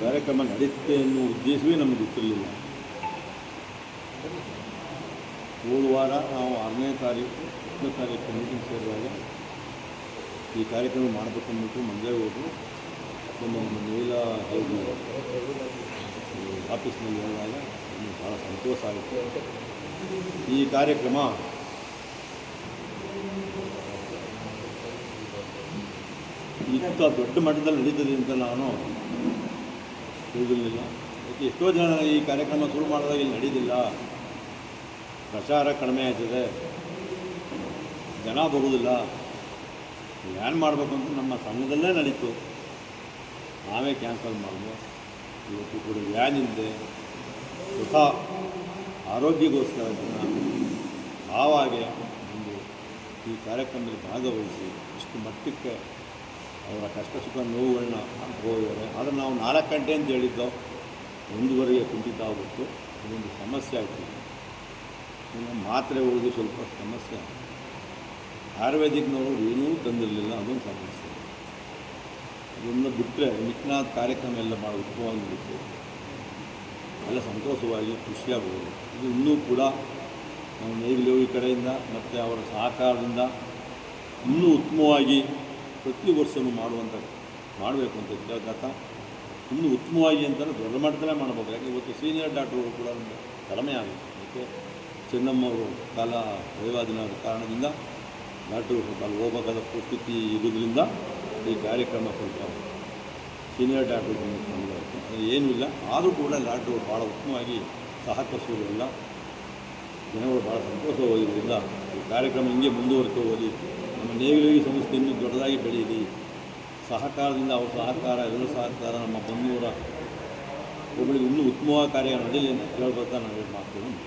ಕಾರ್ಯಕ್ರಮ ನಡೆಯುತ್ತೆ ಎನ್ನುವ ಉದ್ದೇಶವೇ ನಮಗೆ ಗೊತ್ತಿರಲಿಲ್ಲ. ಹೋದ ವಾರ ನಾವು 6ನೇ ತಾರೀಕು 10ನೇ ತಾರೀಕು ಮೀಟಿಂಗ್ ಸೇರುವಾಗ ಈ ಕಾರ್ಯಕ್ರಮ ಮಾಡಬೇಕಂದ್ಬಿಟ್ಟು ಮಂಡ್ಯ ಹೋಗಿ ನಮ್ಮ ಮಹಿಳಾ ಹೇಳಿ ಆಫೀಸ್ನಲ್ಲಿ ಹೇಳಿದಾಗ ನಮಗೆ ಭಾಳ ಸಂತೋಷ ಆಯಿತು. ಈ ಕಾರ್ಯಕ್ರಮ ಇಂಥ ದೊಡ್ಡ ಮಟ್ಟದಲ್ಲಿ ನಡೀತದೆ ಅಂತ ನಾನು ತಿಳಿದಿರಲಿಲ್ಲ. ಯಾಕೆ ಎಷ್ಟೋ ಜನ ಈ ಕಾರ್ಯಕ್ರಮ ಶುರು ಮಾಡಿದಾಗ ಇಲ್ಲಿ ನಡೀದಿಲ್ಲ, ಪ್ರಚಾರ ಕಡಿಮೆ ಆಯ್ತದೆ, ಜನ ಬರುವುದಿಲ್ಲ, ಏನು ಮಾಡಬೇಕು ಅಂತ ನಮ್ಮ ಸಂಘದಲ್ಲೇ ನಡೀತು. ನಾವೇ ಕ್ಯಾನ್ಸಲ್ ಮಾಡಿದ್ವು. ಇವತ್ತು ಕೂಡ ವ್ಯಾನ್ ಇಲ್ಲದೆ ಸ್ವತಃ ಆರೋಗ್ಯಕ್ಕೋಸ್ಕರ ಜನ ಆವಾಗೆ ಒಂದು ಈ ಕಾರ್ಯಕ್ರಮದಲ್ಲಿ ಭಾಗವಹಿಸಿ ಇಷ್ಟು ಮಟ್ಟಕ್ಕೆ ಅವರ ಕಷ್ಟ ಸುಖ ನೋವುಗಳನ್ನ ಹೋಗಿದ್ದಾರೆ. ಆದರೆ ನಾವು 4 ಗಂಟೆ ಅಂತ ಹೇಳಿದ್ದೋ 1:30ಗೆ ಕುಂಠಿತ ಆಗ್ಬಿಟ್ಟು ಇದೊಂದು ಸಮಸ್ಯೆ ಆಗ್ತದೆ. ಮಾತ್ರೆ ಹೋಗಿ ಸ್ವಲ್ಪ ಸಮಸ್ಯೆ. ಆಯುರ್ವೇದಿಕ್ನವರು ಏನೂ ತಂದಿರಲಿಲ್ಲ, ಅದೊಂದು ಸಮಸ್ಯೆ. ಇದನ್ನು ಬಿಟ್ಟರೆ ಮಿಕ್ಕಿನ ಕಾರ್ಯಕ್ರಮ ಎಲ್ಲ ಭಾಳ ಉತ್ತಮವಾಗಿತ್ತು, ಎಲ್ಲ ಸಂತೋಷವಾಗಿ ಖುಷಿಯಾಗಬಹುದು. ಇದು ಇನ್ನೂ ಕೂಡ ನಾವು ನೇಗಿಲೋಗಿ ಕಡೆಯಿಂದ ಮತ್ತು ಅವರ ಸಹಕಾರದಿಂದ ಇನ್ನೂ ಉತ್ತಮವಾಗಿ ಪ್ರತಿ ವರ್ಷವೂ ಮಾಡಬೇಕು ಅಂತ ಕೇಳ್ಕೊತಾ ಇನ್ನೂ ಉತ್ತಮವಾಗಿ ಅಂತಲೇ ದೊಡ್ಡ ಮಟ್ಟದಲ್ಲೇ ಮಾಡಬೇಕು. ಯಾಕೆ ಇವತ್ತು ಸೀನಿಯರ್ ಡಾಕ್ಟ್ರುಗಳು ಕೂಡ ಒಂದು ಕಡಿಮೆ ಆಗುತ್ತೆ. ಯಾಕೆ ಚೆನ್ನಮ್ಮವರು ಕಾಲ ದೈವಾದಿನ ಕಾರಣದಿಂದ ಡಾಕ್ಟ್ರು ಸ್ವಲ್ಪ ಹೋಗಬೇಕಾದ ಪರಿಸ್ಥಿತಿ ಇರೋದ್ರಿಂದ ಈ ಕಾರ್ಯಕ್ರಮ ಸ್ವಲ್ಪ ಸೀನಿಯರ್ ಡಾಕ್ಟ್ರು ಬಂದಾಯಿತು. ಅದು ಏನೂ ಇಲ್ಲ, ಆದರೂ ಕೂಡ ಡಾಕ್ಟ್ರು ಭಾಳ ಉತ್ತಮವಾಗಿ ಸಹಕರಿಸೋದ್ರಿಂದ ಜನಗಳು ಭಾಳ ಸಂತೋಷವಾಗಿರೋದ್ರಿಂದ ಈ ಕಾರ್ಯಕ್ರಮ ಹಿಂಗೆ ಮುಂದುವರಿತು ಹೋಗಿ ನಮ್ಮ ನೇಗಿಲೋಗಿ ಸಂಸ್ಥೆ ಇನ್ನೂ ದೊಡ್ಡದಾಗಿ ಬೆಳೆಯಲಿ. ಸಹಕಾರದಿಂದ ಅವ್ರ ಸಹಕಾರ, ಎಲ್ಲರ ಸಹಕಾರ, ನಮ್ಮ ಬಂಧುವರ ಒಬ್ಬಳಿಗೆ ಇನ್ನೂ ಉತ್ತಮವಾದ ಕಾರ್ಯ ನಡೆಯಲಿ ಅಂತ ಕೇಳ್ಕೊತಾ ನಾವು ಮಾತುಗಳನ್ನು